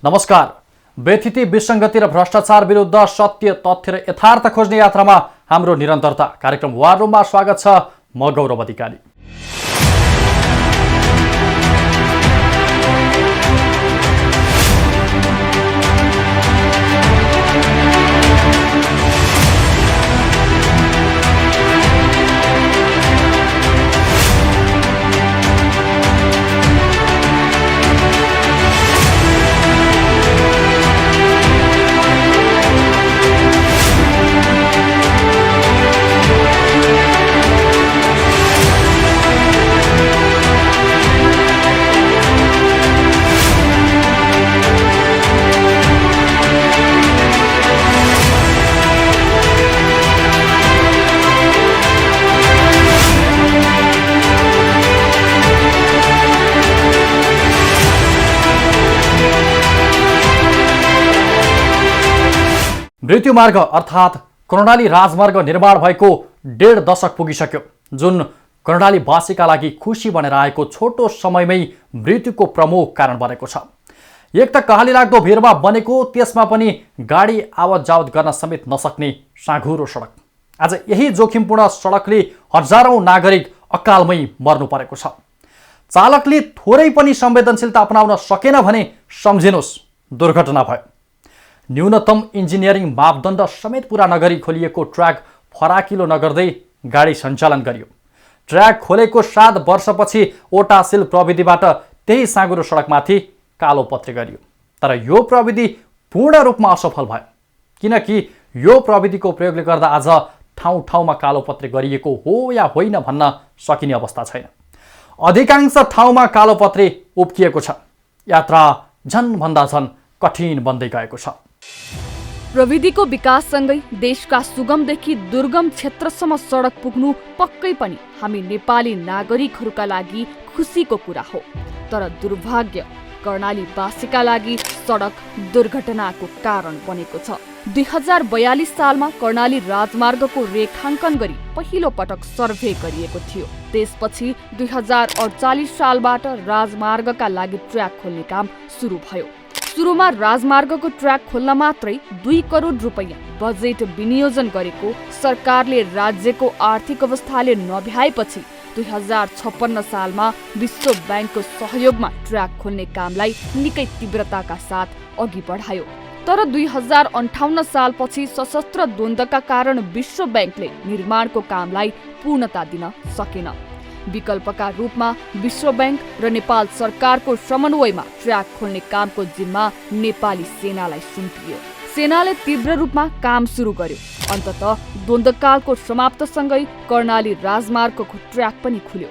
नमस्कार। व्यथिति विसङ्गति र भ्रष्टाचार विरुद्ध सत्य तथ्य र यथार्थ खोज्ने यात्रामा हाम्रो निरन्तरता कार्यक्रम वार रुममा स्वागत छ। म गौरव अधिकारी। मृत्युमार्ग अर्थात् कर्णाली राजमार्ग निर्माण भएको 1.5 दशक पुगिसक्यो, जुन कर्णालीवासीका लागि खुसी बनेर आएको छोटो समयमै मृत्युको प्रमुख कारण बनेको छ। एक त कहाली लाग्दो भिरमा बनेको, त्यसमा पनि गाडी आवत जावत गर्न समेत नसक्ने साँघुरो सडक। आज यही जोखिमपूर्ण सडकले हजारौं नागरिक अकालमै मर्नु परेको छ। चालकले थोरै पनि संवेदनशीलता अपनाउन सकेन भने सम्झिनुहोस् दुर्घटना भयो। न्यूनतम इन्जिनियरिङ मापदण्ड समेत पूरा नगरी खोलिएको ट्र्याक फराकिलो नगर्दै गाडी सञ्चालन गरियो। ट्र्याक खोलेको 7 वर्षपछि ओटासिल प्रविधिबाट त्यही साँघुरो सडकमाथि कालो पत्रे गरियो। तर यो प्रविधि पूर्ण रूपमा असफल भयो, किनकि यो प्रविधिको प्रयोगले गर्दा आज ठाउँ ठाउँमा कालो पत्रे गरिएको हो या होइन भन्न सकिने अवस्था छैन। अधिकांश ठाउँमा कालो पत्रे उब्किएको छ। यात्रा झनभन्दा झन कठिन बन्दै गएको छ। प्रविधिको विकाससँगै देशका सुगमदेखि दुर्गम क्षेत्रसम्म सडक पुग्नु पक्कै पनि हामी नेपाली नागरिकहरूका लागि खुसीको कुरा हो। तर दुर्भाग्य कर्णालीवासीका लागि सडक दुर्घटनाको कारण बनेको छ। 2042 सालमा कर्णाली राजमार्गको रेखाङ्कन गरी पहिलो पटक सर्भे गरिएको थियो। त्यसपछि 2048 सालबाट राजमार्गका लागि ट्र्याक खोल्ने काम सुरु भयो। सुरुमा राजमार्गको ट्र्याक खोल्न मात्रै 2 करोड रुपैयाँ बजेट विनियोजन गरेको सरकारले राज्यको आर्थिक अवस्थाले नभ्याएपछि 2056 सालमा विश्व ब्याङ्कको सहयोगमा ट्र्याक खोल्ने कामलाई निकै तीव्रताका साथ अघि बढायो। तर 2058 सालपछि सशस्त्र द्वन्द्वका कारण विश्व ब्याङ्कले निर्माणको कामलाई पूर्णता दिन सकेन। विकल्पका रूपमा विश्व ब्याङ्क र नेपाल सरकारको समन्वयमा ट्र्याक खोल्ने कामको जिम्मा नेपाली सेनालाई सुम्पियो। सेनाले तीव्र रूपमा काम सुरु गर्यो। अन्ततः द्वन्द्वकालको समाप्तसँगै कर्णाली राजमार्गको ट्र्याक पनि खुल्यो।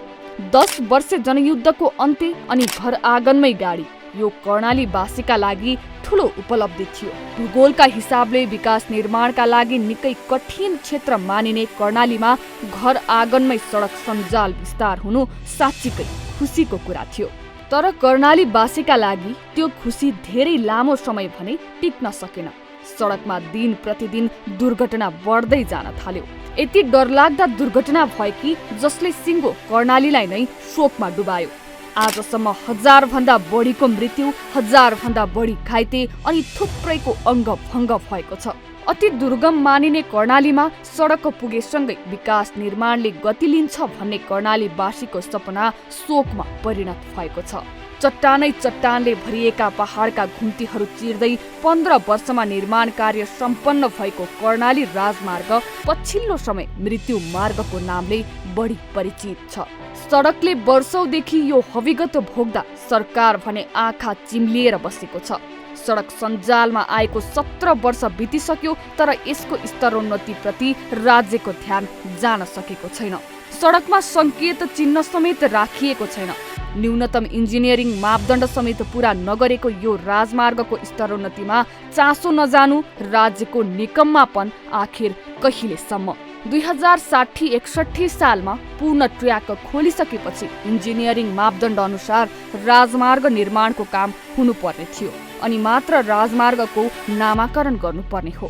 10 वर्ष जनयुद्धको अन्त्य अनि घर आँगनमै गाडी, यो कर्णालीवासीका लागि ठूलो उपलब्धि थियो। भूगोलका हिसाबले विकास निर्माणका लागि निकै कठिन क्षेत्र मानिने कर्णालीमा घर आँगनमै सडक सञ्जाल विस्तार हुनु साँच्चीकै खुसीको कुरा थियो। तर कर्णालीवासीका लागि त्यो खुसी धेरै लामो समय भने टिक्न सकेन। सडकमा दिन प्रतिदिन दुर्घटना बढ्दै जान थाल्यो। यति डरलाग्दा दुर्घटना भयो कि जसले सिङ्गो कर्णालीलाई नै शोकमा डुबायो। आजसम्म 1000 भन्दा बढीको मृत्यु, 1000 भन्दा बढी घाइते अनि थुप्रैको अङ्गभङ्ग भएको छ। अति दुर्गम मानिने कर्णालीमा सडक पुगेसँगै विकास निर्माणले गति लिन्छ भन्ने कर्णालीवासीको सपना शोकमा परिणत भएको छ। चट्टानै चट्टानले भरिएका पहाडका घुम्तीहरू चिर्दै 15 वर्षमा निर्माण कार्य सम्पन्न भएको कर्णाली राजमार्ग पछिल्लो समय मृत्यु मार्गको नामले बढी परिचित छ। सडकले वर्षौंदेखि यो हविगत भोग्दा सरकार भने आँखा चिम्लिएर बसेको छ। सडक सञ्जालमा आएको 17 वर्ष बितिसक्यो, तर यसको स्तरोन्नतिप्रति राज्यको ध्यान जान सकेको छैन। सडकमा सङ्केत चिन्ह समेत राखिएको छैन। न्यूनतम इन्जिनियरिङ मापदण्ड समेत पूरा नगरेको यो राजमार्गको स्तरोन्नतिमा चासो नजानु राज्यको निकम्मापन आखिर कहिलेसम्म? 2060-61 सालमा पूर्ण ट्र्याक खोलिसकेपछि इन्जिनियरिङ मापदण्ड अनुसार राजमार्ग निर्माणको काम हुनुपर्ने थियो अनि मात्र राजमार्गको नामाकरण गर्नुपर्ने हो।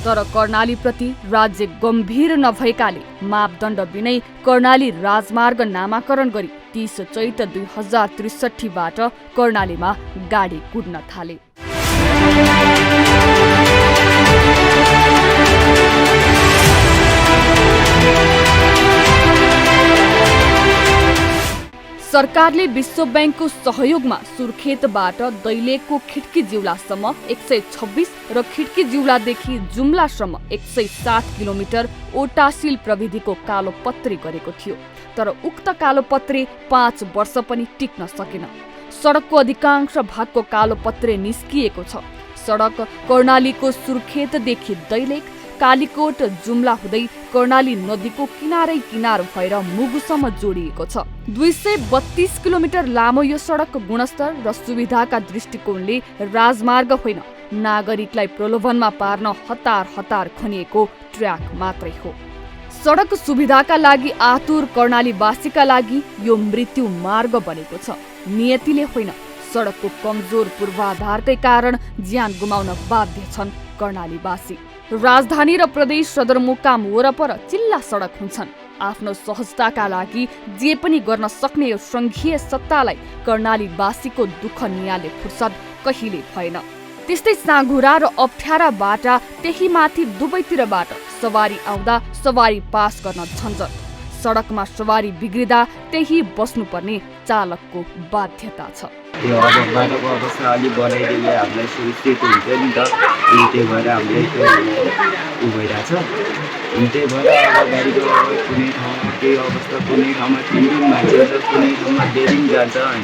तर कर्णालीप्रति राज्य गम्भीर नभएकाले मापदण्ड बिनै कर्णाली राजमार्ग नामाकरण गरी 30 चैत 2063 बाट कर्णालीमा गाडी कुद्न थाले। सरकारले विश्व ब्याङ्कको सहयोगमा सुर्खेतबाट दैलेखको खिड्की जिउलासम्म 126 र खिड्की जिउलादेखि जुम्लासम्म 160 किलोमिटर ओटासिल प्रविधिको कालोपत्री गरेको थियो। तर उक्त कालोपत्री 5 वर्ष पनि टिक्न सकेन। सडकको अधिकांश भागको कालोपत्री निस्किएको छ। सडक कर्णालीको सुर्खेतदेखि दैलेख, कालीकोट जुम्ला हुँदै कर्णाली नदीको किनारै किनार भएर मुगुसम्म जोडिएको छ। 232 किलोमिटर लामो यो सडक गुणस्तर र सुविधाका दृष्टिकोणले राजमार्ग होइन, नागरिकलाई प्रलोभनमा पार्न हतार हतार खनिएको ट्र्याक मात्रै हो। सडक सुविधाका लागि आतुर कर्णालीवासीका लागि यो मृत्यु मार्ग बनेको छ। नियतिले होइन, सडकको कमजोर पूर्वाधारकै कारण ज्यान गुमाउन बाध्य छन् कर्णालीवासी। राजधानी र प्रदेश सदरमुकाम वरपर चिल्ला सडक हुन्छन्। आफ्नो सहजताका लागि जे पनि गर्न सक्ने यो संघीय सत्तालाई कर्णालीवासीको दुःख नियाले फुर्सद कहिले भएन। त्यस्तै साँघुरा र अप्ठ्यारा बाटा, त्यही माथि दुवैतिरबाट सवारी आउँदा सवारी पास गर्न झन्झट। सडकमा सवारी बिग्रिँदा त्यही बस्नुपर्ने चालकको बाध्यता छ। यो अब बाटोको अवस्था अलि बनाइदिने हामीलाई सुरक्षित हुन्छ नि त, त्यही भएर हामीले त्यो उ भइरहेछ। त्यही भएर अब गाडीको कुनै ठाउँमा केही अवस्था, कुनै ठाउँमा 3 दिन मान्छे हुन्छ, कुनै ठाउँमा डेरिङ जान्छ होइन,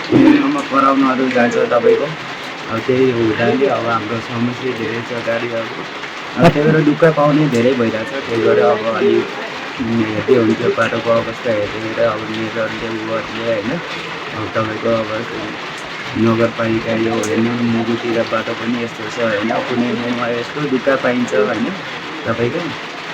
कुनै ठाउँमा कराउनहरू जान्छ तपाईँको। अब त्यही हुँदाले अब हाम्रो समस्या धेरै छ गाडीहरूको। त्यही भएर दुःख पाउने धेरै भइरहेछ। त्यही भएर अब अलि हेर्दै हुन्थ्यो बाटोको अवस्था हेरेर अब मेजरले उ गर्ने होइन। अब तपाईँको अब नगरपालिका यो हेर्नु मुगुतिर बाटो पनि यस्तो छ होइन, कुनै ठाउँमा यस्तो दुःख पाइन्छ होइन तपाईँको।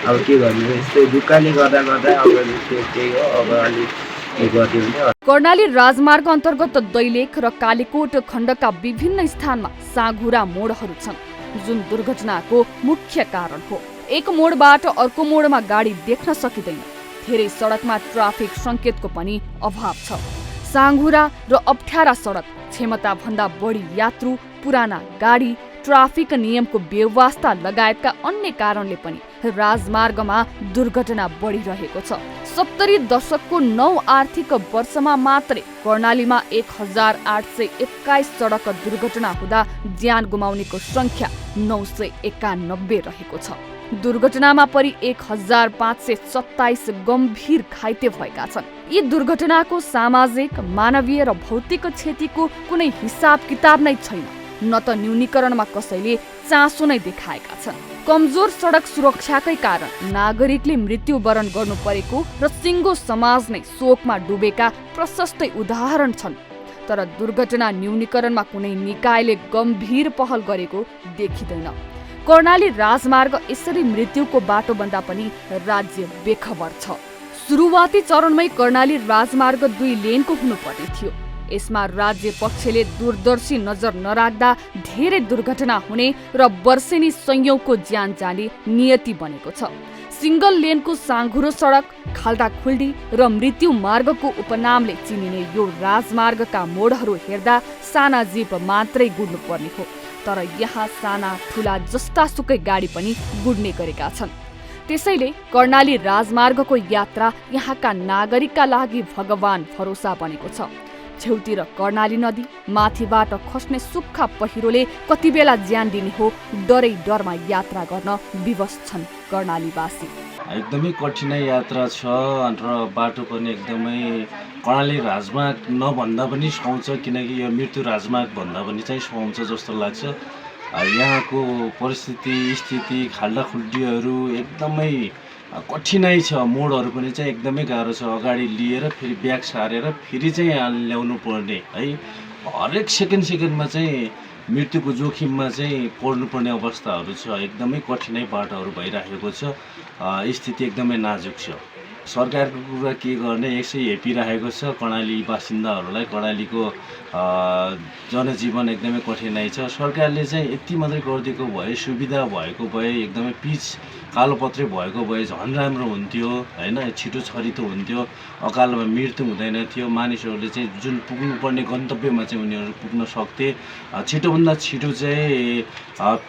अब के गर्नु, यस्तै दुःखले गर्दा अब त्यही हो। अब अलिक के गरिदियो भने कर्णाली राजमार्ग अन्तर्गत दैलेख र कालीकोट खण्डका विभिन्न स्थानमा साँघुरा मोडहरू छन्, जुन दुर्घटनाको मुख्य कारण हो। एक मोडबाट अर्को मोडमा गाडी देख्न सकिँदैन। धेरै सडकमा ट्राफिक सङ्केतको पनि अभाव छ। साँघुरा र अप्ठ्यारा सडक, क्षमताभन्दा बढी यात्रु, पुराना गाडी, ट्राफिक नियमको बेवास्ता लगायतका अन्य कारणले पनि राजमार्गमा दुर्घटना बढिरहेको छ। 70 दशकको 9 आर्थिक वर्षमा मात्रै कर्णालीमा 1821 सडक दुर्घटना हुँदा ज्यान गुमाउनेको संख्या 991 रहेको छ। दुर्घटनामा परि 1527 गम्भीर घाइते भएका छन्। यी दुर्घटनाको सामाजिक, मानवीय र भौतिक क्षतिको कुनै हिसाब किताब नै छैन, न त न्यूनीकरणमा कसैले चासो नै देखाएका छन्। कमजोर सडक सुरक्षाकै कारण नागरिकले मृत्युवरण गर्नु परेको र सिङ्गो समाज नै शोकमा डुबेका प्रशस्तै उदाहरण छन्। तर दुर्घटना न्यूनीकरणमा कुनै निकायले गम्भीर पहल गरेको देखिँदैन। कर्णाली राजमार्ग यसरी मृत्युको बाटो बन्दा पनि राज्य बेखबर छ। सुरुवाती चरणमै कर्णाली राजमार्ग 2 लेनको हुनुपर्ने थियो। यसमा राज्य पक्षले दूरदर्शी नजर नराख्दा धेरै दुर्घटना हुने र वर्षेनी संयौंको ज्यान जाने नियति बनेको छ। सिंगल लेनको साँघुरो सडक, खाल्डाखुल्डी र मृत्यु मार्गको उपनामले चिनिने यो राजमार्गका मोडहरू हेर्दा साना जीप मात्रै गुड्नुपर्ने हो। तर यहाँ साना ठुला जस्तासुकै गाडी पनि गुड्ने गरेका छन्। त्यसैले कर्णाली राजमार्गको यात्रा यहाँका नागरिकका लागि भगवान भरोसा बनेको छ। छेउतिर कर्णाली नदी, माथिबाट खस्ने सुक्खा पहिरोले कति बेला ज्यान दिने हो डरै डरमा यात्रा गर्न विवश छन् कर्णालीवासी। एकदमै कठिनै यात्रा छ र बाटो पनि एकदमै कर्णाली राजमार्ग नभन्दा पनि सुहाउँछ, किनकि यो मृत्यु राजमार्ग भन्दा पनि चाहिँ सुहाउँछ जस्तो लाग्छ। यहाँको परिस्थिति, स्थिति, खाल्डाखुल्डीहरू एकदमै कठिनाइ छ। मोडहरू पनि चाहिँ एकदमै गाह्रो छ। अगाडि लिएर फेरि ब्याग सारेर फेरि चाहिँ ल्याउनु पर्ने है। हरेक सेकेन्डमा चाहिँ मृत्युको जोखिममा चाहिँ पर्नुपर्ने अवस्थाहरू छ। एकदमै कठिनाइ बाटोहरू भइरहेको छ। स्थिति एकदमै नाजुक छ। सरकारको कुरा के गर्ने, यसै हेपिरहेको छ कर्णाली बासिन्दाहरूलाई। कर्णालीको जनजीवन एकदमै कठिनाइ छ। सरकारले चाहिँ यति मात्रै गरिदिएको भए, सुविधा भएको भए, एकदमै पिच कालोपत्रे भएको भए झन् राम्रो हुन्थ्यो होइन। छिटो छरितो हुन्थ्यो, अकालमा मृत्यु हुँदैन थियो। मानिसहरूले चाहिँ जुन पुग्नुपर्ने गन्तव्यमा चाहिँ उनीहरू पुग्न सक्थे। छिटोभन्दा छिटो चाहिँ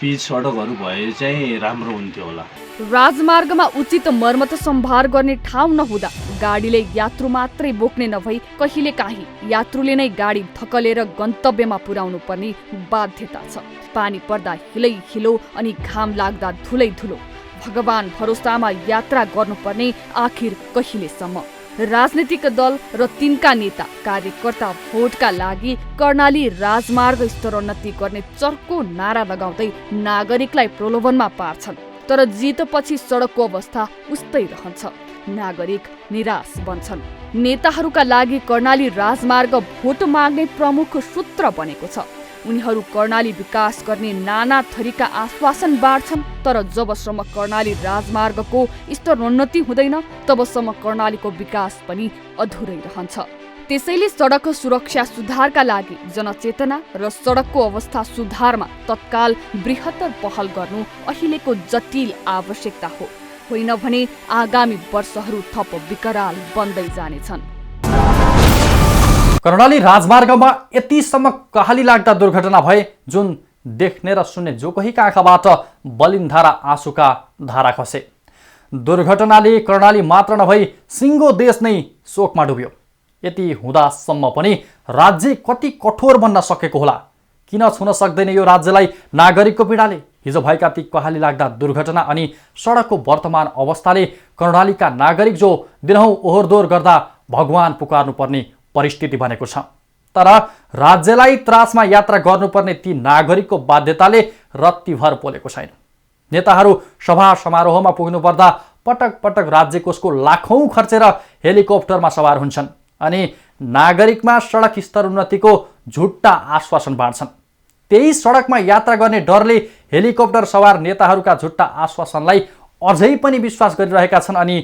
पिच सडकहरू भए चाहिँ राम्रो हुन्थ्यो होला। राजमार्गमा उचित मर्मत सम्भार गर्ने ठाउँ नहुँदा गाडीले यात्रु मात्रै बोक्ने नभई कहिलेकाहीँ यात्रुले नै गाडी धकलेर गन्तव्यमा पुर्याउनु पर्ने बाध्यता छ। पानी पर्दा हिलै हिलो अनि घाम लाग्दा धुलै धुलो। भगवान भरोसामा यात्रा गर्नुपर्ने आखिर कहिलेसम्म? राजनीतिक दल र तिनका नेता कार्यकर्ता भोटका लागि कर्णाली राजमार्ग स्तरोन्नति गर्ने चर्को नारा लगाउँदै नागरिकलाई प्रलोभनमा पार्छन्। तर जितपछि सडकको अवस्था उस्तै रहन्छ। नागरिक निराश बन्छन्। नेताहरूका लागि कर्णाली राजमार्ग भोट माग्ने प्रमुख सूत्र बनेको छ। उनीहरू कर्णाली विकास गर्ने नाना थरीका आश्वासन बाँड्छन्, तर जबसम्म कर्णाली राजमार्गको स्तरोन्नति हुँदैन तबसम्म कर्णालीको विकास पनि अधुरै रहन्छ। त्यसैले सडक सुरक्षा सुधारका लागि जनचेतना र सडकको अवस्था सुधारमा तत्काल बृहत्तर पहल गर्नु अहिलेको जटिल आवश्यकता हो। होइन भने आगामी वर्षहरू थप विकराल बन्दै जानेछन्। कर्णाली राजमार्गमा यतिसम्म कहाली लाग्दा दुर्घटना भए जुन देख्ने र सुन्ने जो कोहीका आँखाबाट बलिन्धारा आँसुका धारा खसे। दुर्घटनाले कर्णाली मात्र नभई सिङ्गो देश नै शोकमा डुब्यो। यति हुँदासम्म पनि राज्य कति कठोर बन्न सकेको होला? किन छुन सक्दैन यो राज्यलाई नागरिकको पीडाले? हिजो भएका ती कहाली लाग्दा दुर्घटना अनि सडकको वर्तमान अवस्थाले कर्णालीका नागरिक जो दिनहुँ ओहोरदोहोर गर्दा भगवान पुकार्नुपर्ने परिस्थिति बनेको छ। तर राज्यलाई त्रासमा यात्रा गर्नुपर्ने ती नागरिकको बाध्यताले रत्तीभर पोलेको छैन। नेताहरू सभा समारोहमा पुग्नुपर्दा पटक पटक राज्य कोषको लाखौँ खर्चेर हेलिकप्टरमा सवार हुन्छन् अनि नागरिकमा सडक स्तरोन्नतिको झुट्टा आश्वासन बाँड्छन्। त्यही सडकमा यात्रा गर्ने डरले हेलिकप्टर सवार नेताहरूका झुट्टा आश्वासनलाई अझै पनि विश्वास गरिरहेका छन् अनि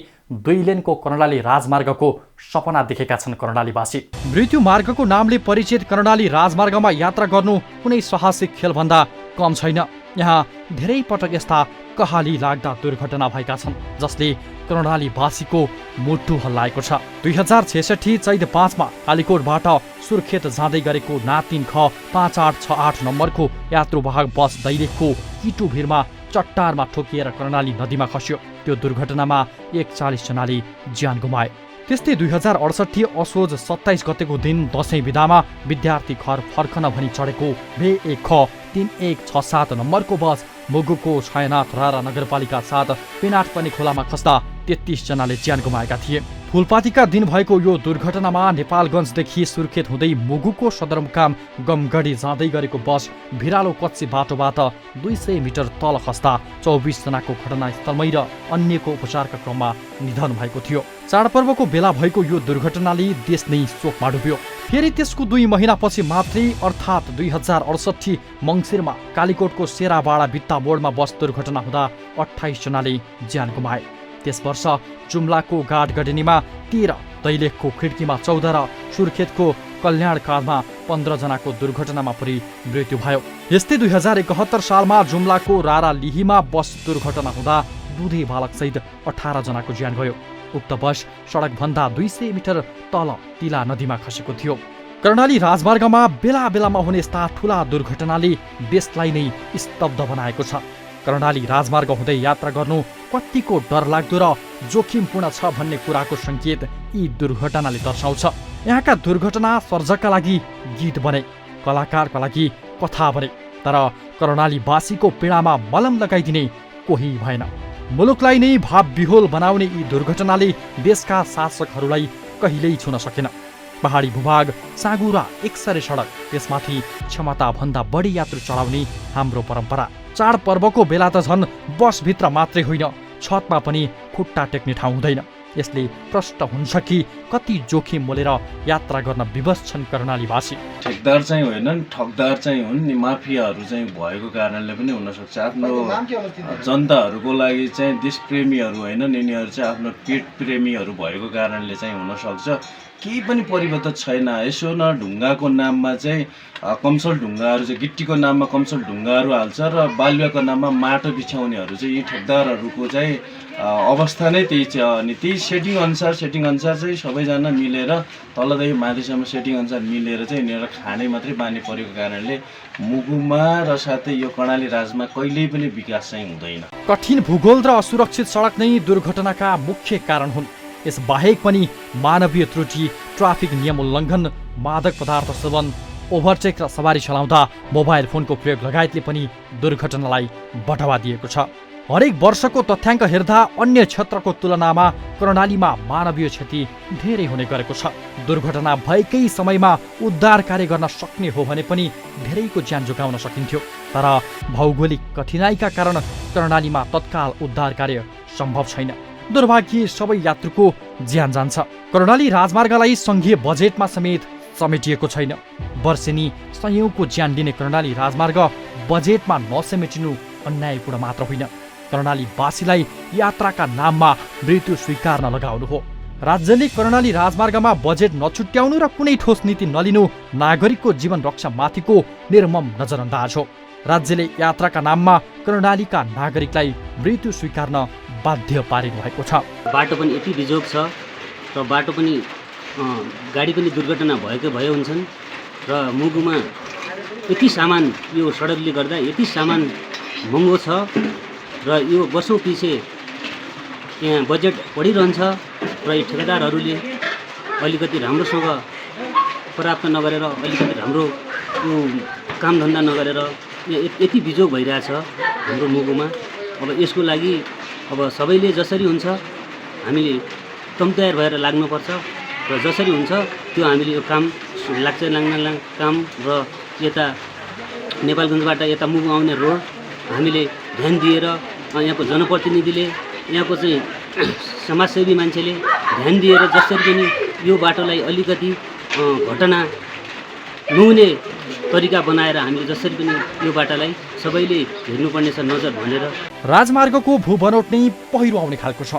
2 लेनको कर्णाली राजमार्गको सपना देखेका छन् कर्णालीवासी। मृत्यु मार्गको नामले परिचित कर्णाली राजमार्गमा यात्रा गर्नु कुनै साहसिक खेलभन्दा कम छैन। यहाँ धेरै पटक यस्ता कहाली लाग्दा दुर्घटना भएका छन् जसले कर्णालीवासीको मुटु हल्लाएको छ। 2066 चैत 5 मा कालीकोटबाट सुर्खेत जाँदै गरेको ना3 ख 5868 नम्बरको यात्रुवाहक बस दैलेखको किटु भिरमा चट्टारमा ठोकिएर कर्णाली नदीमा खस्यो। त्यो दुर्घटनामा 41 जनाले ज्यान गुमाए। त्यस्तै 2068 असोज 27 गतेको दिन दशैं बिदामा विद्यार्थी घर फर्कन भनी चढेको V1 ख 3167 नम्बरको बस मुगुको छायानाथ रारा नगरपालिका 7 पिनाटपनी खोलामा खस्दा 33 जनाले ज्यान गुमाएका थिए। फुलपातीका दिन भएको यो दुर्घटनामा नेपालगञ्जदेखि सुर्खेत हुँदै मुगुको सदरमुकाम गमगढी जाँदै गरेको बस भिरालो कच्ची बाटोबाट 200 मिटर तल खस्दा 24 जनाको घटनास्थलमै र अन्यको उपचारका क्रममा निधन भएको थियो। चाडपर्वको बेला भएको यो दुर्घटनाले देश नै शोकमा डुब्यो। फेरि त्यसको 2 महिनापछि मात्रै अर्थात् 2068 मङ्सिरमा कालीकोटको सेराबाडा भित्ता बोर्डमा बस दुर्घटना हुँदा 28 जनाले ज्यान गुमाए। त्यस वर्ष जुम्लाको गाडगढेनीमा 13, दैलेखको खिड्कीमा 14 र सुर्खेतको कल्याणकालमा 15 जनाको दुर्घटनामा परि मृत्यु भयो। यस्तै 2071 सालमा जुम्लाको रारा लिहीमा बस दुर्घटना हुँदा दुधे बालकसहित 18 जनाको ज्यान गयो। उक्त बस सडकभन्दा 200 मिटर तल तिला नदीमा खसेको थियो। कर्णाली राजमार्गमा बेला बेलामा हुने यस्ता ठुला दुर्घटनाले देशलाई नै स्तब्ध बनाएको छ। कर्णाली राजमार्ग हुँदै यात्रा गर्नु कतिको डरलाग्दो र जोखिमपूर्ण छ भन्ने कुराको सङ्केत यी दुर्घटनाले दर्शाउँछ। यहाँका दुर्घटना सर्जकका लागि गीत बने, कलाकारका लागि कथा बने, तर कर्णालीवासीको पीडामा मलम लगाइदिने कोही भएन। मुलुकलाई नै भाव विहोल बनाउने यी दुर्घटनाले देशका शासकहरूलाई कहिल्यै छुन सकेन। पहाडी भूभाग, साँगुरा, एकसरे सडक, त्यसमाथि क्षमताभन्दा बढी यात्रु चढाउने हाम्रो परम्परा। चाडपर्वको बेला त झन् बसभित्र मात्रै होइन, छतमा पनि खुट्टा टेक्ने ठाउँ हुँदैन। यसले प्रष्ट हुन्छ कि कति जोखिम मोलेर यात्रा गर्न विवश छन् कर्णालीवासी। ठेकदार चाहिँ होइनन्, ठगदार चाहिँ हुन् नि, माफियाहरू चाहिँ भएको कारणले पनि हुनसक्छ। आफ्नो जनताहरूको लागि चाहिँ देशप्रेमीहरू होइनन्, यिनीहरू चाहिँ आफ्नो पेट प्रेमीहरू भएको कारणले चाहिँ हुनसक्छ। केही पनि परिवर्तन छैन। यसो न ढुङ्गाको नाममा चाहिँ कमसल ढुङ्गाहरू चाहिँ, गिट्टीको नाममा कमसल ढुङ्गाहरू हाल्छ र बालुवाको नाममा माटो बिछाउनेहरू चाहिँ यी ठेकदारहरूको चाहिँ अवस्था नै त्यही छ। अनि त्यही सेटिङ अनुसार चाहिँ सबैजना मिलेर तलदेखि माथिसम्म सेटिङ अनुसार मिलेर चाहिँ यिनीहरू खाने मात्रै बानी परेको कारणले मुगुमा र साथै यो कर्णाली राजमा कहिल्यै पनि विकास चाहिँ हुँदैन। कठिन भूगोल र असुरक्षित सडक नै दुर्घटनाका मुख्य कारण हुन्। यस बाहेक पनि मानवीय त्रुटि, ट्राफिक नियम उल्लङ्घन, मादक पदार्थ सेवन, ओभरटेक र सवारी चलाउँदा मोबाइल फोनको प्रयोग लगायतले पनि दुर्घटनालाई बढावा दिएको छ। हरेक वर्षको तथ्याङ्क हेर्दा अन्य क्षेत्रको तुलनामा कर्णालीमा मानवीय क्षति धेरै हुने गरेको छ। दुर्घटना भएकै समयमा उद्धार कार्य गर्न सक्ने हो भने पनि धेरैको ज्यान जोगाउन सकिन्थ्यो। तर भौगोलिक कठिनाइका कारण कर्णालीमा तत्काल उद्धार कार्य सम्भव छैन। दुर्भाग्य सबै यात्रुको ज्यान जान्छ। कर्णाली राजमार्गलाई सङ्घीय बजेटमा समेत समेटिएको छैन। वर्षेनी सयौंको ज्यान लिने कर्णाली राजमार्ग बजेटमा नसमेटिनु अन्यायपूर्ण मात्र होइन, कर्णालीवासीलाई यात्राका नाममा मृत्यु स्वीकार्न लगाउनु हो। राज्यले कर्णाली राजमार्गमा बजेट नछुट्याउनु र कुनै ठोस नीति नलिनु नागरिकको जीवन रक्षामाथिको निर्मम नजरअन्दाज हो। राज्यले यात्राका नाममा कर्णालीका नागरिकलाई मृत्यु स्वीकार्न बाध्य पारिरहेको छ। बाटो पनि यति बिजोग छ र बाटो पनि गाडी पनि दुर्घटना भए हुन्छन् र मुगुमा यति सामान यो सडकले गर्दा यति सामान महँगो छ र यो वर्षौँ पछि यहाँ बजेट बढिरहन्छ र यो ठेकेदारहरूले अलिकति राम्रोसँग प्राप्त नगरेर अलिकति राम्रो कामधन्दा नगरेर यति बिजोग भइरहेछ हाम्रो मुगुमा। अब यसको लागि अब सबैले जसरी हुन्छ हामीले कम तयार भएर लाग्नुपर्छ र जसरी हुन्छ त्यो हामीले यो काम लाग्ने काम र यता नेपालगञ्जबाट यता मुगु आउने रोड हामीले ध्यान दिएर यहाँको जनप्रतिनिधिले यहाँको चाहिँ समाजसेवी मान्छेले ध्यान दिएर जसरी पनि यो बाटोलाई अलिकति घटना नहुने तरिका बनाएर हामीले जसरी पनि यो बाटोलाई सबैले हेर्नुपर्नेछ नजर भनेर। राजमार्गको भूबनोट नै पहिरो आउने खालको छ।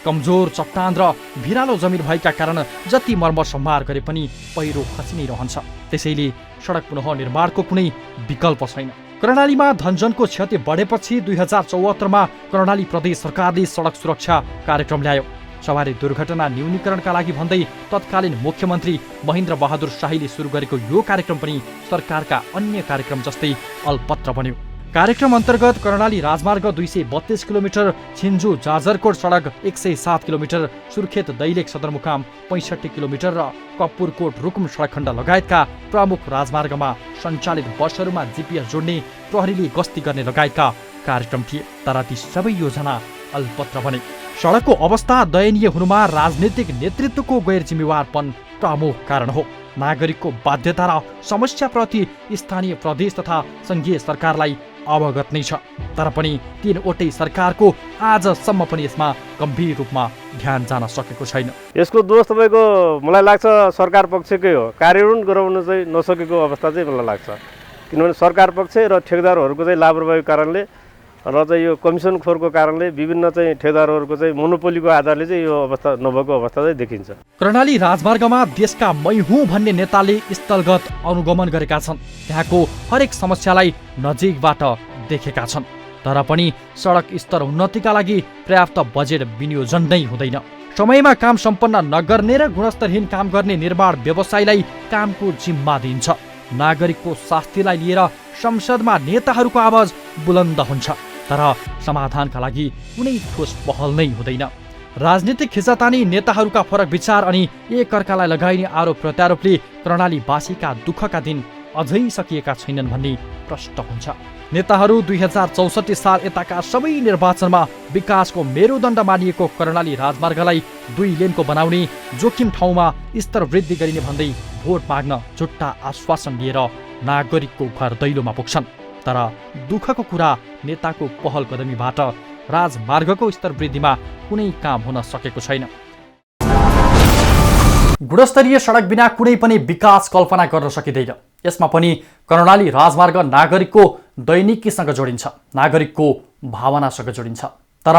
कमजोर चट्टान र भिरालो जमिन भएका कारण जति मर्मसम्हार गरे पनि पहिरो खसि नै रहन्छ। त्यसैले सडक पुनः निर्माणको कुनै विकल्प छैन। कर्णालीमा धनजनको क्षति बढेपछि 2074मा कर्णाली प्रदेश सरकारले सडक सुरक्षा कार्यक्रम ल्यायो। सवारी दुर्घटना न्यूनीकरणका लागि भन्दै तत्कालीन मुख्यमन्त्री महेन्द्र बहादुर शाहीले सुरु गरेको यो कार्यक्रम पनि सरकारका अन्य कार्यक्रम जस्तै अलपत्र बन्यो। कार्यक्रम अन्तर्गत कर्णाली राजमार्ग 232 किलोमिटर, छिन्जु जाजरकोट सडक 107 किलोमिटर, सुर्खेत दैलेख सदरमुकाम 65 किलोमिटर र कपुरकोट रुकुम सडक खण्ड लगायतका प्रमुख राजमार्गमा सञ्चालित बसहरूमा जीपीएस जोड्ने, प्रहरीले गस्ती गर्ने लगायतका कार्यक्रम थिए। तर ती सबै योजना अल्पत्र बने। सडकको अवस्था दयनीय हुनुमा राजनीतिक नेतृत्वको गैर जिम्मेवारपन प्रमुख कारण हो। नागरिकको बाध्यता र समस्याप्रति स्थानीय प्रदेश तथा सङ्घीय सरकारलाई अवगत नै छ। तर पनि तीनवटै सरकारको आजसम्म पनि यसमा गम्भीर रूपमा ध्यान जान सकेको छैन। यसको दोष तपाईँको मलाई लाग्छ सरकार पक्षकै हो। कार्यान्वयन गराउन चाहिँ नसकेको अवस्था चाहिँ मलाई लाग्छ। किनभने सरकार पक्ष र ठेकेदारहरूको चाहिँ लापरवाहीको कारणले र चाहिँ यो कमिसन खोरको कारणले विभिन्न चाहिँ ठेकेदारहरूको चाहिँ मोनोपोलीको आधारले चाहिँ यो अवस्था नभएको अवस्था चाहिँ देखिन्छ। कर्णाली राजमार्गमा देशका मै हुँ भन्ने नेताले स्थलगत अनुगमन गरेका छन्। त्यहाँको हरेक समस्यालाई नजिकबाट देखेका छन्। तर पनि सडक स्तर उन्नतिका लागि पर्याप्त बजेट विनियोजन नै हुँदैन। समयमा काम सम्पन्न नगर्ने र गुणस्तरहीन काम गर्ने निर्माण व्यवसायीलाई कामको जिम्मा दिन्छ। नागरिकको स्वास्थ्यलाई लिएर संसदमा नेताहरूको आवाज बुलन्द हुन्छ, तर समाधानका लागि कुनै ठोस पहल नै हुँदैन। राजनीतिक खिचातानी, नेताहरूका फरक विचार अनि एकअर्कालाई लगाइने आरोप प्रत्यारोपले कर्णालीवासीका दुःखका दिन अझै सकिएका छैनन् भन्ने प्रष्ट हुन्छ। नेताहरू 2064 साल यताका सबै निर्वाचनमा विकासको मेरुदण्ड मानिएको कर्णाली राजमार्गलाई 2 लेनको बनाउने, जोखिम ठाउँमा स्तर वृद्धि गरिने भन्दै भोट माग्न झुट्टा आश्वासन लिएर नागरिकको घर दैलोमा पुग्छन्। तर दुःखको कुरा, नेताको पहल कदमीबाट राजमार्गको स्तर वृद्धिमा कुनै काम हुन सकेको छैन। गुणस्तरीय सडक बिना कुनै पनि विकास कल्पना गर्न सकिँदैन। यसमा पनि कर्णाली राजमार्ग नागरिकको दैनिकीसँग जोडिन्छ, नागरिकको भावनासँग जोडिन्छ। तर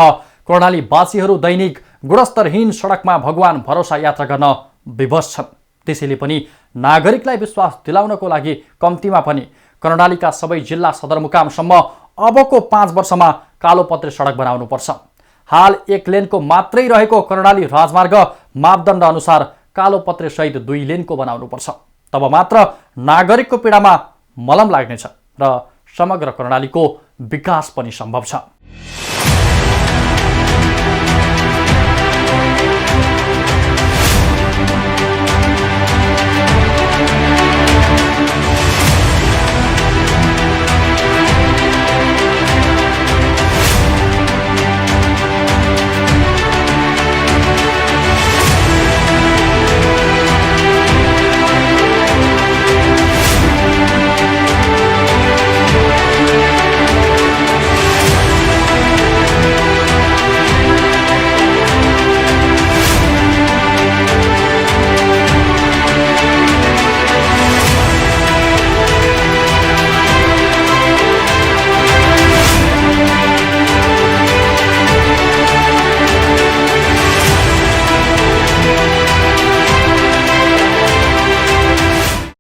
कर्णालीवासीहरू दैनिक गुणस्तरहीन सडकमा भगवान भरोसा यात्रा गर्न विवश छन्। त्यसैले पनि नागरिकलाई विश्वास दिलाउनको लागि कम्तीमा पनि कर्णालीका सबै जिल्ला सदरमुकामसम्म अबको 5 वर्षमा कालोपत्रे सडक बनाउनुपर्छ। हाल 1 लेनको मात्रै रहेको कर्णाली राजमार्ग मापदण्ड अनुसार कालोपत्रे सहित 2 लेनको बनाउनुपर्छ। तब मात्र नागरिकको पीडामा मलम लाग्नेछ र समग्र कर्णालीको विकास पनि सम्भव छ।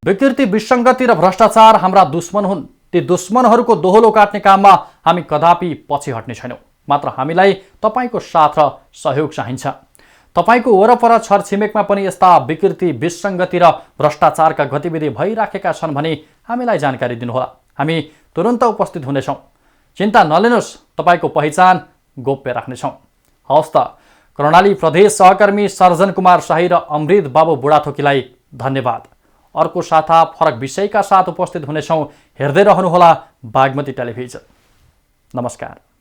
विकृति, विसङ्गति र भ्रष्टाचार हाम्रा दुश्मन हुन्। ती दुश्मनहरूको दोहोलो काट्ने काममा हामी कदापि पछि हट्ने छैनौँ। मात्र हामीलाई तपाईँको साथ र सहयोग चाहिन्छ। तपाईँको वरपर छरछिमेकमा पनि यस्ता विकृति, विसङ्गति र भ्रष्टाचारका गतिविधि भइराखेका छन् भने हामीलाई जानकारी दिनुहोला। हामी तुरन्त उपस्थित हुनेछौँ। चिन्ता नलिनुहोस्, तपाईँको पहिचान गोप्य राख्नेछौँ। हवस् त, कर्णाली प्रदेश सहकर्मी सर्जन कुमार शाही र अमृत बाबु बुढाथोकीलाई धन्यवाद। अर्को साता फरक विषयका साथ उपस्थित हुनेछौँ। हेर्दै रहनुहोला बागमती टेलिभिजन। नमस्कार।